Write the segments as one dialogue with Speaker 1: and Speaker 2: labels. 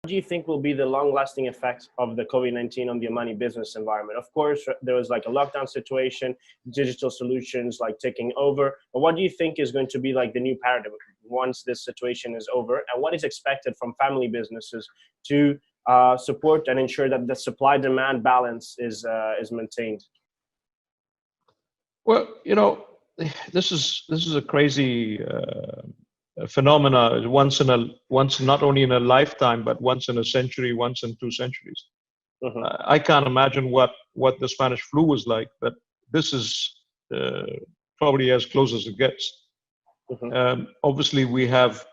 Speaker 1: do you think will be the long-lasting effects of the COVID-19 on the Omani business environment? Of course, there was like a lockdown situation, digital solutions like taking over. But what do you think is going to be like the new paradigm once this situation is over? And what is expected from family businesses to support and ensure that the supply-demand balance is maintained?
Speaker 2: Well, this is a crazy phenomena. Once not only in a lifetime, but once in a century, once in 2 centuries. I can't imagine what the Spanish flu was like, but this is probably as close as it gets. Obviously, we have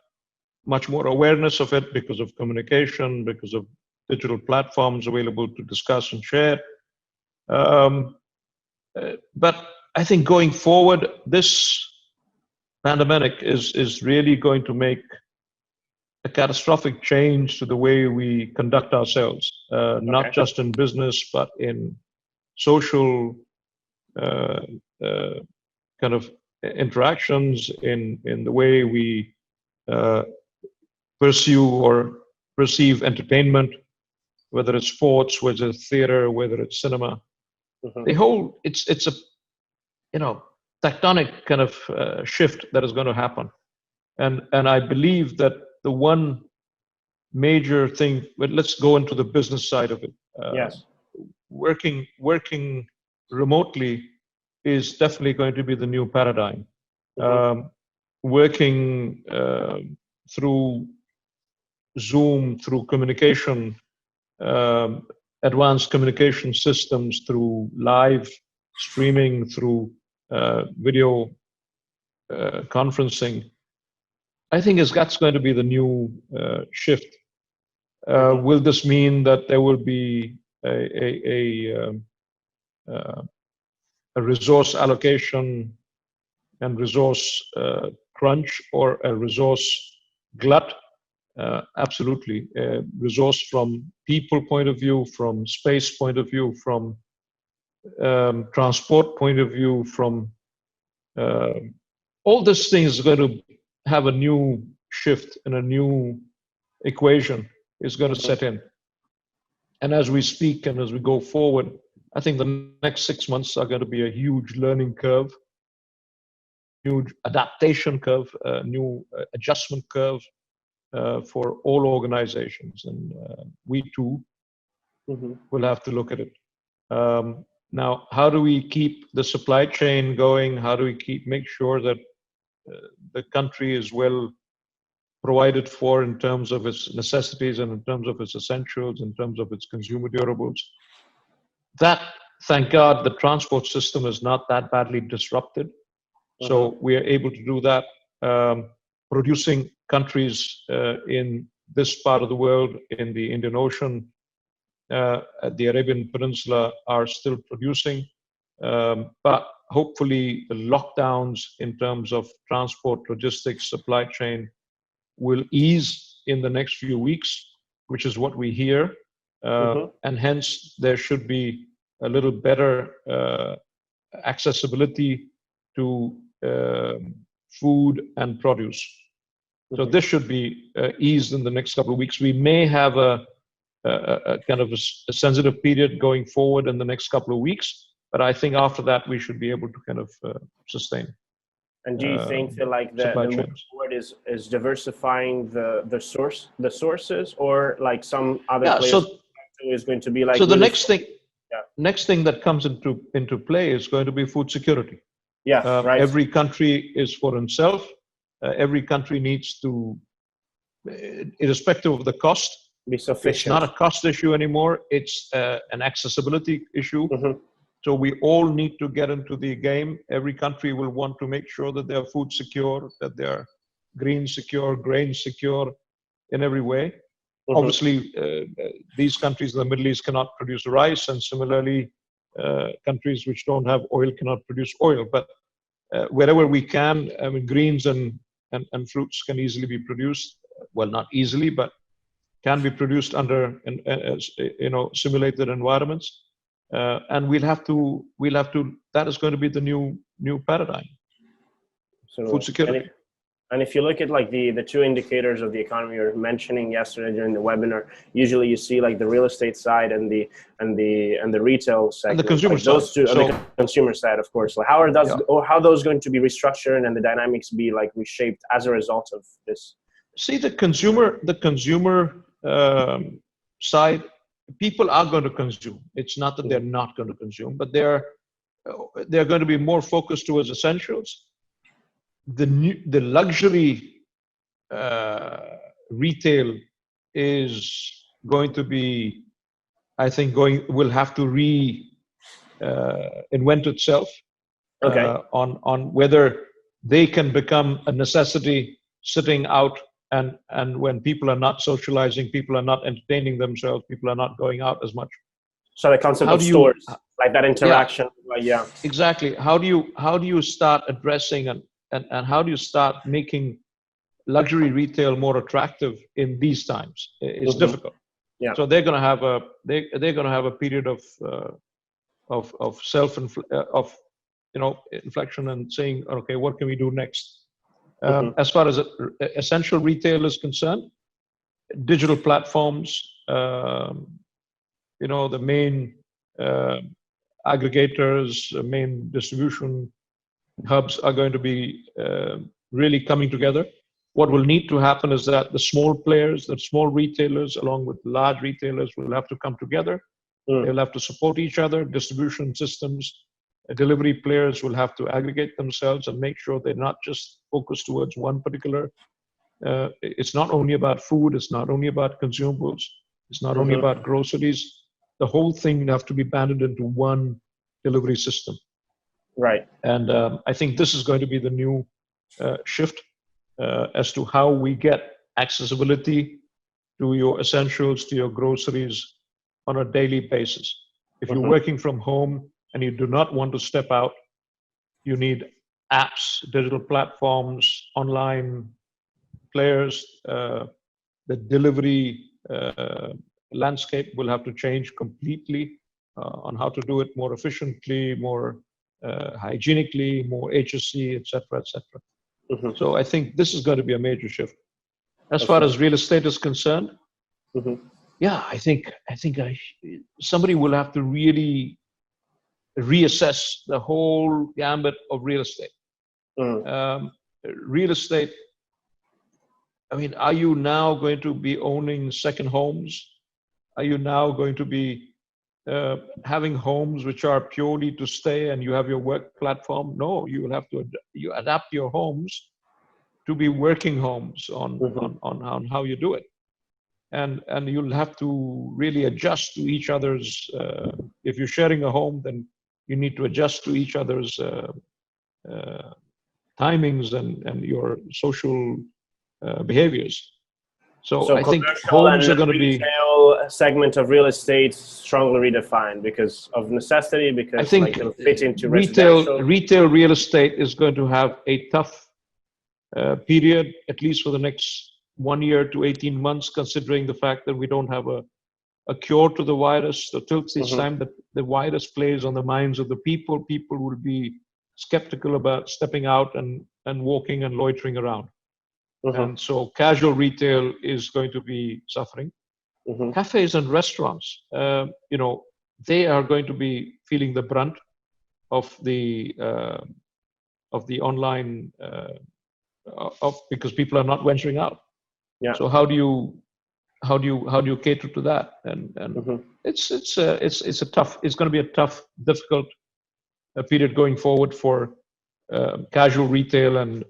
Speaker 2: much more awareness of it because of communication, because of digital platforms available to discuss and share. But I think going forward, this pandemic is really going to make a catastrophic change to the way we conduct ourselves, not just in business, but in social kind of interactions, in the way we pursue or perceive entertainment, whether it's sports, whether it's theater, whether it's cinema. The whole, it's a, tectonic kind of shift that is going to happen. And I believe that the one major thing, but let's go into the business side of it.
Speaker 1: Yes.
Speaker 2: Working remotely is definitely going to be the new paradigm. Working through Zoom, through communication, advanced communication systems, through live streaming, through video conferencing, I think that's going to be the new shift. Will this mean that there will be a resource allocation and resource crunch, or a resource glut? Absolutely. Resource from people point of view, from space point of view, from transport point of view, from all these things are going to have a new shift, and a new equation is going to set in. And as we speak and as we go forward, I think the next 6 months are going to be a huge learning curve, huge adaptation curve, a new adjustment curve for all organizations. And we too will have to look at it. Now, how do we keep the supply chain going? How do we make sure that the country is well provided for in terms of its necessities, and in terms of its essentials, in terms of its consumer durables? That, thank God, the transport system is not that badly disrupted. So we are able to do that. Producing countries in this part of the world, in the Indian Ocean, at the Arabian Peninsula, are still producing. But hopefully the lockdowns in terms of transport, logistics, supply chain will ease in the next few weeks, which is what we hear. And hence there should be a little better accessibility to food and produce. So this should be eased in the next couple of weeks. We may have a kind of a sensitive period going forward in the next couple of weeks, but I think after that we should be able to kind of sustain.
Speaker 1: And do you think that like the move forward is diversifying the sources, or like some other players is going to be like?
Speaker 2: So the next thing that comes into play is going to be food security.
Speaker 1: Yeah, right.
Speaker 2: Every country is for himself. Every country needs to, irrespective of the cost,
Speaker 1: be sufficient.
Speaker 2: It's not a cost issue anymore. It's an accessibility issue. So we all need to get into the game. Every country will want to make sure that they are food secure, that they are green secure, grain secure in every way. Obviously, these countries in the Middle East cannot produce rice, and similarly, countries which don't have oil cannot produce oil. But wherever we can, I mean, greens and fruits can easily be produced. Well, not easily, but can be produced under simulated environments. And we'll have to. That is going to be the new paradigm.
Speaker 1: So
Speaker 2: food security.
Speaker 1: And if you look at like the two indicators of the economy you were mentioning yesterday during the webinar, usually you see like the real estate side and the retail segment,
Speaker 2: and the consumer
Speaker 1: like
Speaker 2: side.
Speaker 1: those two, and the consumer side, of course. Like how are those, or how those going to be restructured and the dynamics be like reshaped as a result of this?
Speaker 2: See, the consumer side, people are going to consume. It's not that they're not going to consume, but they're going to be more focused towards essentials. The luxury retail is going to be, I think, will have to invent itself on whether they can become a necessity sitting out, and when people are not socializing, people are not entertaining themselves, people are not going out as much.
Speaker 1: So the concept of stores, like that interaction,
Speaker 2: exactly. How do you start addressing and how do you start making luxury retail more attractive in these times? It's difficult.
Speaker 1: Yeah.
Speaker 2: So they're going to have a period of inflection and saying, okay, what can we do next? As far as essential retail is concerned, digital platforms, the main aggregators, main distribution hubs are going to be really coming together. What will need to happen is that the small players, the small retailers, along with large retailers, will have to come together. They'll have to support each other. Distribution systems, delivery players will have to aggregate themselves and make sure they're not just focused towards one particular. It's not only about food. It's not only about consumables. It's not only about groceries. The whole thing have to be banded into one delivery system.
Speaker 1: Right.
Speaker 2: And I think this is going to be the new shift as to how we get accessibility to your essentials, to your groceries on a daily basis. If you're working from home and you do not want to step out, you need apps, digital platforms, online players. The delivery landscape will have to change completely on how to do it more efficiently, more hygienically, more HSC, et cetera, et cetera. So I think this is going to be a major shift. As far as real estate is concerned, I think somebody will have to really reassess the whole gambit of real estate. Real estate, I mean, are you now going to be owning second homes? Are you now going to be having homes which are purely to stay and you have your work platform? No, you will have to adapt your homes to be working homes on how you do it. And you'll have to really adjust to each other's, if you're sharing a home, then you need to adjust to each other's timings and your social behaviors. So I think homes are going to be
Speaker 1: segment of real estate strongly redefined because of necessity, because
Speaker 2: I think
Speaker 1: it'll fit into
Speaker 2: retail real estate is going to have a tough period, at least for the next 1 year to 18 months, considering the fact that we don't have a cure to the virus. So till this time that the virus plays on the minds of the people will be skeptical about stepping out and walking and loitering around. And so casual retail is going to be suffering. Cafes and restaurants, they are going to be feeling the brunt of the online because people are not venturing out. So how do you cater to that? And it's going to be a tough, difficult period going forward for casual retail and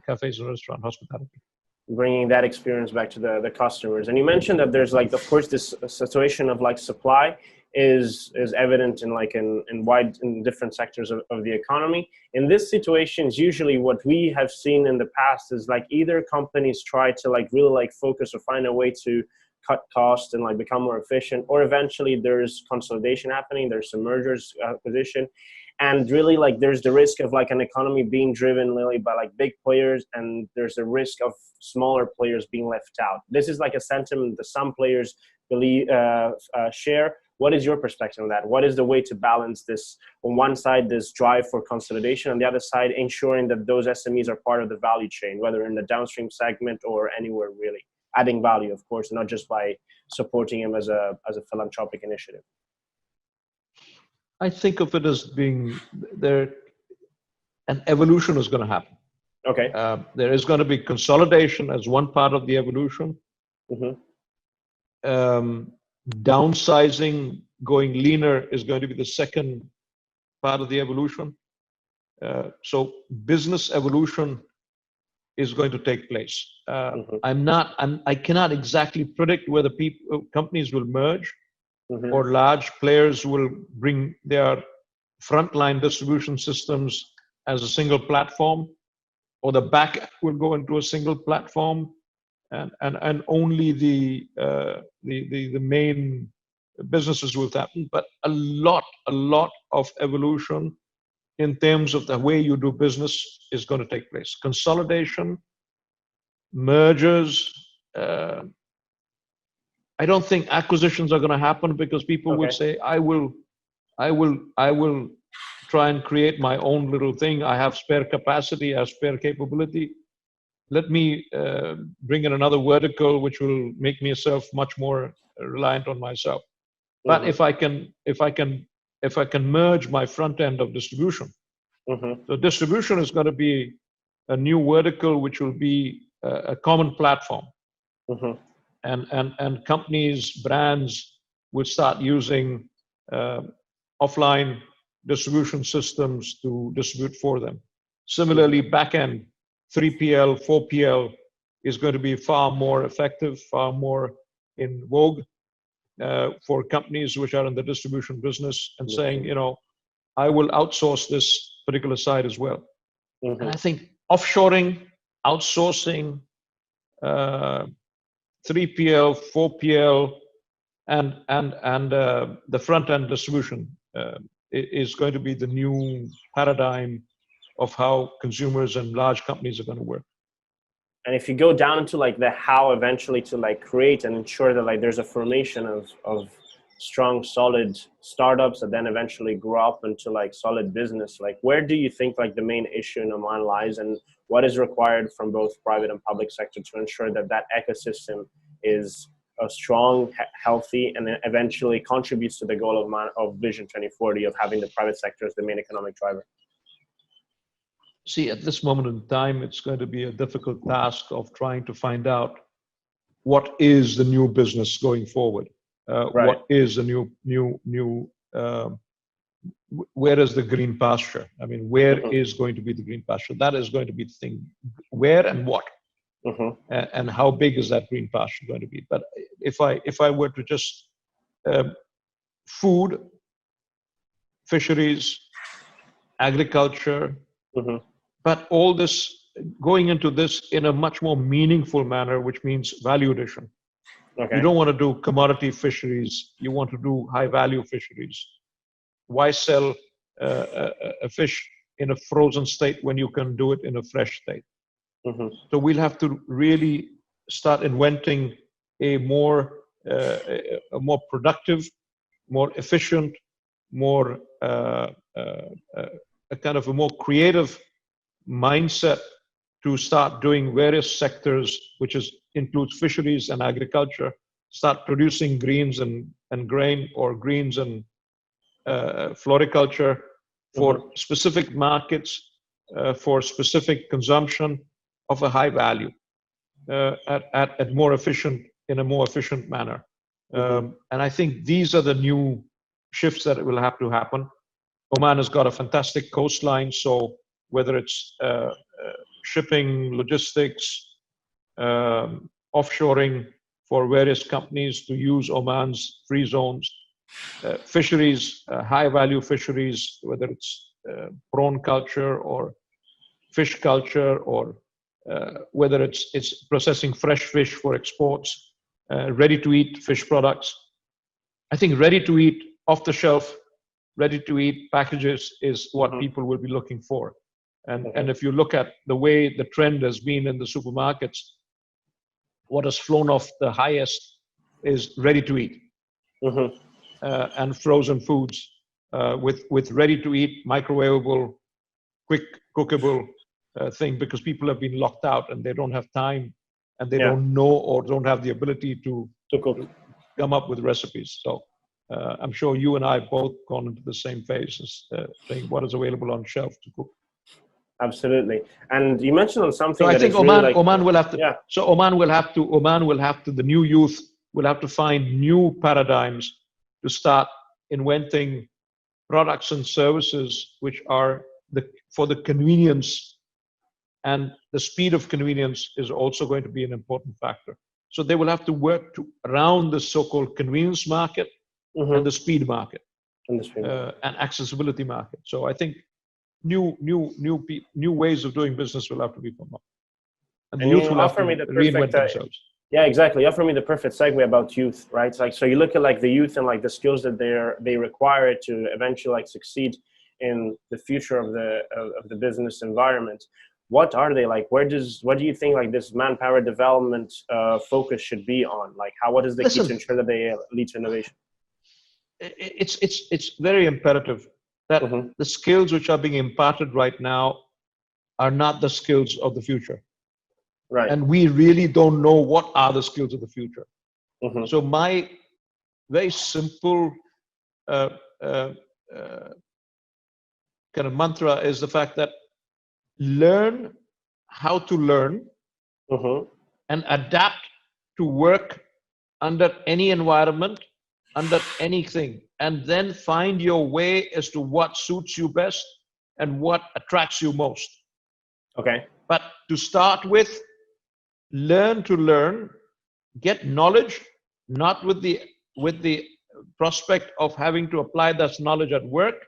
Speaker 2: cafes and restaurant hospitality.
Speaker 1: Bringing that experience back to the customers. And you mentioned that there's like, of course, this situation of like supply is evident in different sectors of the economy. In this situations, usually what we have seen in the past is like either companies try to like really like focus or find a way to cut costs and like become more efficient, or eventually there's consolidation happening, there's some mergers, acquisition. And really, like, there's the risk of like an economy being driven really by like big players, and there's a risk of smaller players being left out. This is like a sentiment that some players believe share. What is your perspective on that? What is the way to balance this? On one side, this drive for consolidation, on the other side, ensuring that those SMEs are part of the value chain, whether in the downstream segment or anywhere really, adding value, of course, not just by supporting them as a philanthropic initiative.
Speaker 2: I think of it as being there, an evolution is going to happen.
Speaker 1: Okay.
Speaker 2: There is going to be consolidation as one part of the evolution. Downsizing, going leaner is going to be the second part of the evolution. So business evolution is going to take place. I cannot exactly predict whether companies will merge or large players will bring their frontline distribution systems as a single platform, or the back will go into a single platform, and only the main businesses will happen. But a lot of evolution in terms of the way you do business is going to take place. Consolidation, mergers. I don't think acquisitions are going to happen because people will say, I will try and create my own little thing. I have spare capacity, I have spare capability. Let me bring in another vertical, which will make myself much more reliant on myself. But if I can merge my front end of distribution, so distribution is going to be a new vertical, which will be a common platform. And companies, brands will start using offline distribution systems to distribute for them. Similarly, backend 3PL, 4PL is going to be far more effective, far more in vogue for companies which are in the distribution business and saying, you know, I will outsource this particular side as well. And I think offshoring, outsourcing, 3PL, 4PL, and the front end distribution is going to be the new paradigm of how consumers and large companies are going to work.
Speaker 1: And if you go down into like the how eventually to like create and ensure that like there's a formation of strong, solid startups that then eventually grow up into like solid business, like where do you think like the main issue in Oman lies, and what is required from both private and public sector to ensure that that ecosystem is a strong, healthy, and then eventually contributes to the goal of Vision 2040 of having the private sector as the main economic driver?
Speaker 2: See, at this moment in time, it's going to be a difficult task of trying to find out what is the new business going forward. What is the new where is the green pasture? I mean, where is going to be the green pasture? That is going to be the thing. Where and what? And how big is that green pasture going to be? But if I were to just food, fisheries, agriculture, but all this going into this in a much more meaningful manner, which means value addition. You don't want to do commodity fisheries. You want to do high value fisheries. Why sell a fish in a frozen state when you can do it in a fresh state? So we'll have to really start inventing a more productive, more efficient, more a kind of a more creative mindset to start doing various sectors, which includes fisheries and agriculture, start producing greens and grain, or greens and floriculture for specific markets, for specific consumption of a high value at more efficient, in a more efficient manner. And I think these are the new shifts that will have to happen. Oman has got a fantastic coastline, so whether it's shipping, logistics, offshoring for various companies to use Oman's free zones, fisheries, high value fisheries, whether it's prawn culture or fish culture, or whether it's processing fresh fish for exports, ready to eat fish products. I think ready to eat, off the shelf, ready to eat packages is what people will be looking for. And if you look at the way the trend has been in the supermarkets, what has flown off the highest is ready to eat. and frozen foods with ready-to-eat, microwavable, quick cookable thing, because people have been locked out and they don't have time and they don't know or don't have the ability to
Speaker 1: cook.
Speaker 2: to come up with recipes. So I'm sure you and I both gone into the same phase, saying what is available on shelf to cook.
Speaker 1: Absolutely. And you mentioned on something
Speaker 2: So I
Speaker 1: that
Speaker 2: think
Speaker 1: is really like,
Speaker 2: Oman will have to. So Oman will have to. The new youth will have to find new paradigms to start inventing products and services which are for the convenience, and the speed of convenience is also going to be an important factor. So they will have to work around the so-called convenience market and the speed market and accessibility market. So I think new ways of doing business will have to be come up, and the youth will have to reinvent themselves.
Speaker 1: Yeah, exactly. You offer me the perfect segue about youth, right? Like, so you look at like the youth and like the skills that they require to eventually like succeed in the future of the business environment. What are they like? What do you think like this manpower development focus should be on? Like, what is the key to ensure that they lead to innovation?
Speaker 2: It's very imperative that the skills which are being imparted right now are not the skills of the future.
Speaker 1: Right.
Speaker 2: And we really don't know what are the skills of the future. So my very simple kind of mantra is the fact that learn how to learn and adapt to work under any environment, under anything, and then find your way as to what suits you best and what attracts you most.
Speaker 1: Okay.
Speaker 2: But to start with, learn to learn, get knowledge, not with the prospect of having to apply that knowledge at work,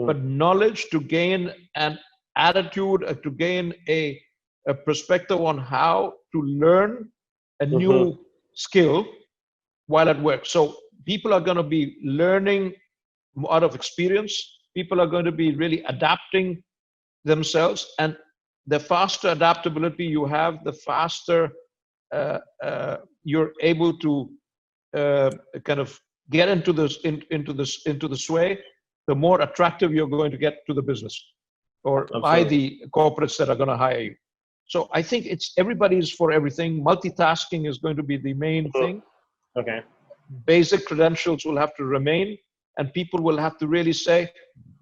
Speaker 2: but knowledge to gain an attitude, to gain a perspective on how to learn a new skill while at work. So people are going to be learning out of experience. People are going to be really adapting themselves, and the faster adaptability you have, the faster you're able to kind of get into the sway, the more attractive you're going to get to the business or by the corporates that are going to hire you. So I think it's everybody's for everything. Multitasking is going to be the main thing.
Speaker 1: Okay.
Speaker 2: Basic credentials will have to remain, and people will have to really say,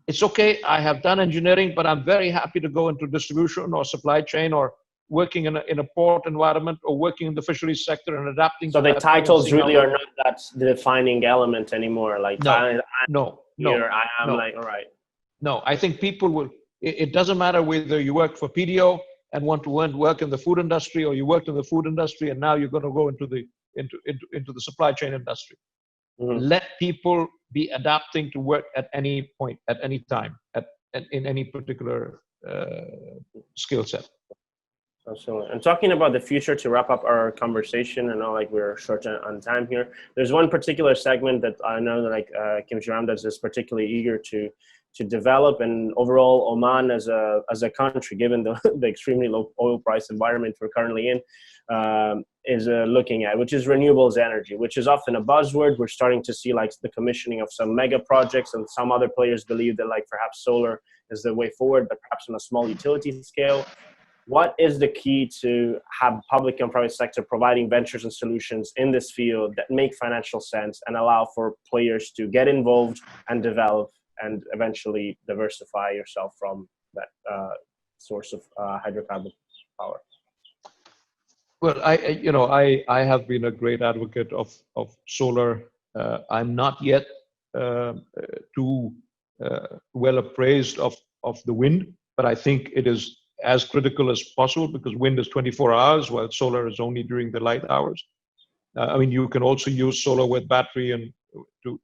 Speaker 2: it's okay, I have done engineering, but I'm very happy to go into distribution or supply chain or working in a port environment or working in the fisheries sector and adapting.
Speaker 1: So the titles really are not that the defining element anymore. Like
Speaker 2: no.
Speaker 1: I am like, all right.
Speaker 2: No, I think people will, it doesn't matter whether you work for PDO and want to work in the food industry, or you worked in the food industry and now you're going to go into the supply chain industry. Let people be adapting to work at any point, at any time, in any particular skill set.
Speaker 1: Absolutely. And talking about the future, to wrap up our conversation, I know like we're short on time here. There's one particular segment that I know that like Khimji Ramdas is particularly eager to develop, and overall Oman as a country, given the extremely low oil price environment we're currently in, is looking at, which is renewables energy, which is often a buzzword. We're starting to see like the commissioning of some mega projects, and some other players believe that like perhaps solar is the way forward, but perhaps on a small utility scale. What is the key to have public and private sector providing ventures and solutions in this field that make financial sense and allow for players to get involved and develop and eventually diversify yourself from that source of hydrocarbon power?
Speaker 2: Well, I have been a great advocate of solar. I'm not yet too well appraised of the wind, but I think it is as critical as possible, because wind is 24 hours while solar is only during the light hours. I mean, you can also use solar with battery and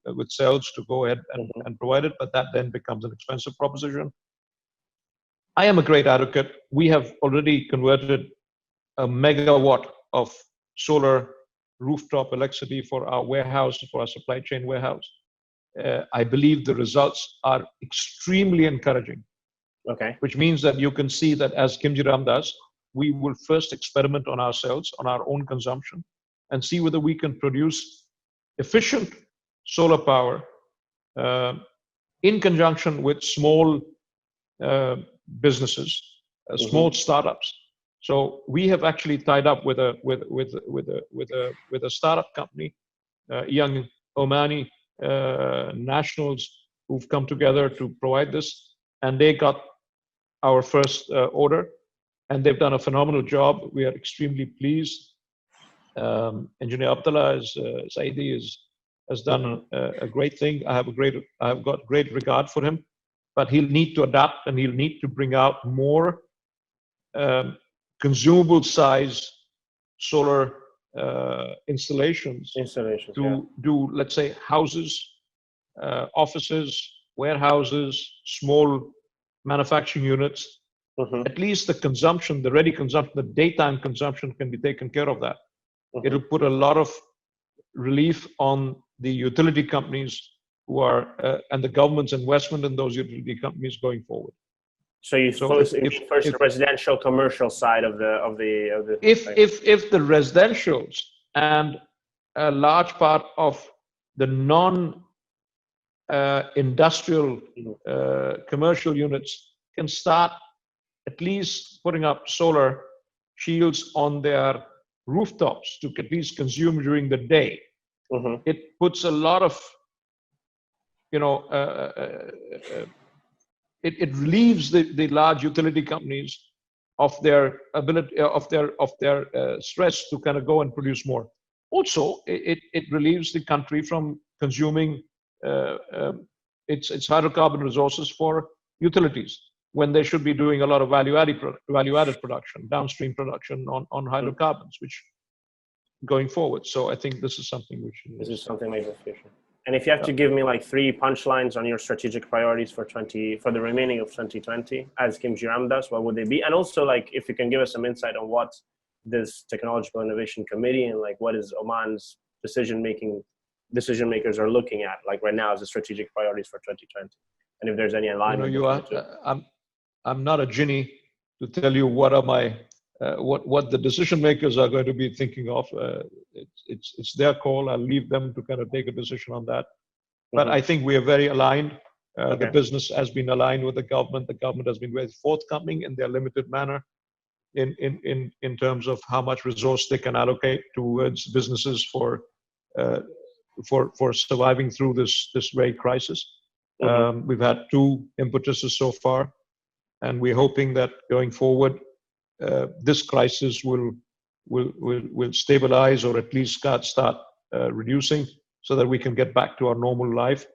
Speaker 2: with cells to go ahead and provide it, but that then becomes an expensive proposition. I am a great advocate. We have already converted a megawatt of solar rooftop electricity for our warehouse, for our supply chain warehouse. I believe the results are extremely encouraging.
Speaker 1: Okay.
Speaker 2: Which means that you can see that as Khimji Ramdas, we will first experiment on ourselves, on our own consumption, and see whether we can produce efficient solar power in conjunction with small businesses, small startups. So we have actually tied up with a startup company, young Omani nationals who've come together to provide this, and they got our first order, and they've done a phenomenal job. We are extremely pleased. Engineer Abdullah Saidi has done a great thing. I've got great regard for him, but he'll need to adapt, and he'll need to bring out more consumable size solar installations to do, let's say, houses, offices, warehouses, small manufacturing units. At least the consumption, the ready consumption, the daytime consumption can be taken care of that. It'll put a lot of relief on the utility companies who are and the government's investment in those utility companies going forward.
Speaker 1: So you first the residential commercial side of the
Speaker 2: if the residentials and a large part of the non industrial commercial units can start at least putting up solar shields on their rooftops to at least consume during the day. It puts a lot of, it relieves the large utility companies of their ability of their stress to kind of go and produce more. Also, it relieves the country from consuming its hydrocarbon resources for utilities when they should be doing a lot of value-added production, downstream production on hydrocarbons, which going forward. So I think this is something which
Speaker 1: is something like the future. And if you have to give me like 3 punchlines on your strategic priorities for the remaining of 2020 as Khimji Ramdas, what would they be? And also, like, if you can give us some insight on what this Technological Innovation Committee and like what is Oman's decision makers are looking at like right now as the strategic priorities for 2020, and if there's any alignment.
Speaker 2: I'm not a genie to tell you what are my what the decision makers are going to be thinking of. It's their call. I'll leave them to kind of take a decision on that. But I think we are very aligned. The business has been aligned with the government. The government has been very forthcoming in their limited manner in terms of how much resource they can allocate towards businesses for surviving through this very crisis. We've had 2 impetuses so far, and we're hoping that going forward, this crisis will stabilize or at least start reducing so that we can get back to our normal life.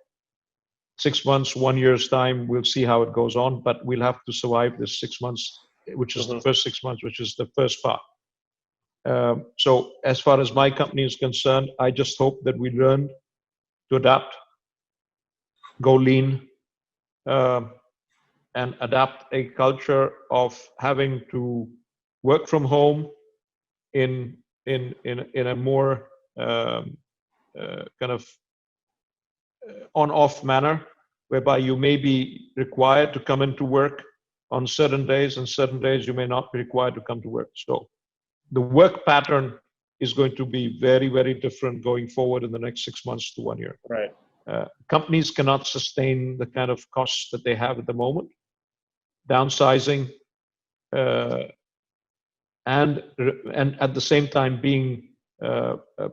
Speaker 2: 6 months, 1 year's time, we'll see how it goes on, but we'll have to survive this 6 months, which is the first 6 months, which is the first part. So as far as my company is concerned, I just hope that we learn to adapt, go lean, and adapt a culture of having to work from home in a more kind of on-off manner, whereby you may be required to come into work on certain days, and certain days you may not be required to come to work. So the work pattern is going to be very, very different going forward in the next 6 months to 1 year.
Speaker 1: Right.
Speaker 2: Companies cannot sustain the kind of costs that they have at the moment. Downsizing and at the same time being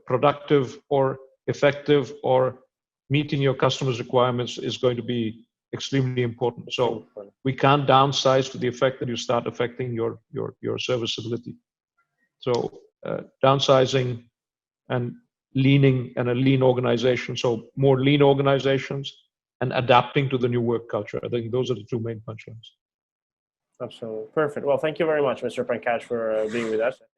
Speaker 2: productive or effective or meeting your customers' requirements is going to be extremely important. So we can't downsize to the effect that you start affecting your serviceability. So downsizing and leaning and a lean organization. So more lean organizations and adapting to the new work culture. I think those are the 2 main punchlines.
Speaker 1: Absolutely. Perfect. Well, thank you very much, Mr. Pankaj, for being with us.